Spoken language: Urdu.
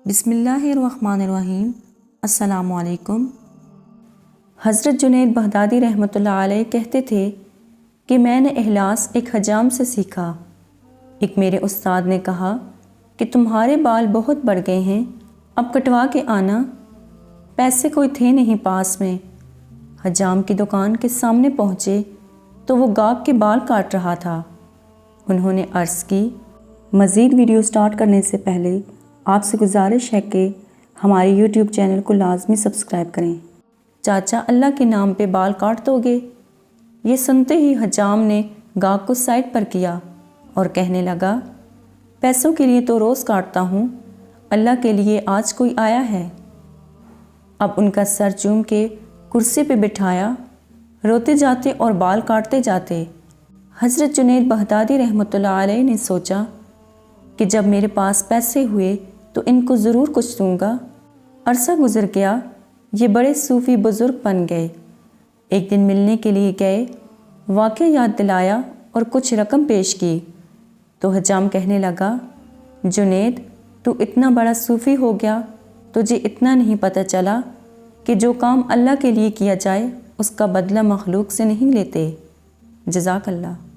بسم اللہ الرحمن الرحیم۔ السلام علیکم۔ حضرت جنید بغدادی رحمۃ اللہ علیہ کہتے تھے کہ میں نے اخلاص ایک حجام سے سیکھا۔ ایک میرے استاد نے کہا کہ تمہارے بال بہت بڑھ گئے ہیں، اب کٹوا کے آنا۔ پیسے کوئی تھے نہیں پاس میں۔ حجام کی دکان کے سامنے پہنچے تو وہ گاہک کے بال کاٹ رہا تھا۔ انہوں نے عرض کی، مزید ویڈیو سٹارٹ کرنے سے پہلے آپ سے گزارش ہے کہ ہمارے یوٹیوب چینل کو لازمی سبسکرائب کریں۔ چاچا، اللہ کے نام پہ بال کاٹ دو گے؟ یہ سنتے ہی حجام نے گاہک کو سائڈ پر کیا اور کہنے لگا، پیسوں کے لیے تو روز کاٹتا ہوں، اللہ کے لیے آج کوئی آیا ہے؟ اب ان کا سر چوم کے کرسی پہ بٹھایا، روتے جاتے اور بال کاٹتے جاتے۔ حضرت جنید بغدادی رحمۃ اللہ علیہ نے سوچا کہ جب میرے پاس پیسے ہوئے تو ان کو ضرور کچھ دوں گا۔ عرصہ گزر گیا، یہ بڑے صوفی بزرگ بن گئے۔ ایک دن ملنے کے لیے گئے، واقعہ یاد دلایا اور کچھ رقم پیش کی تو حجام کہنے لگا، جنید، تو اتنا بڑا صوفی ہو گیا، تجھے اتنا نہیں پتہ چلا کہ جو کام اللہ کے لیے کیا جائے اس کا بدلہ مخلوق سے نہیں لیتے۔ جزاک اللہ۔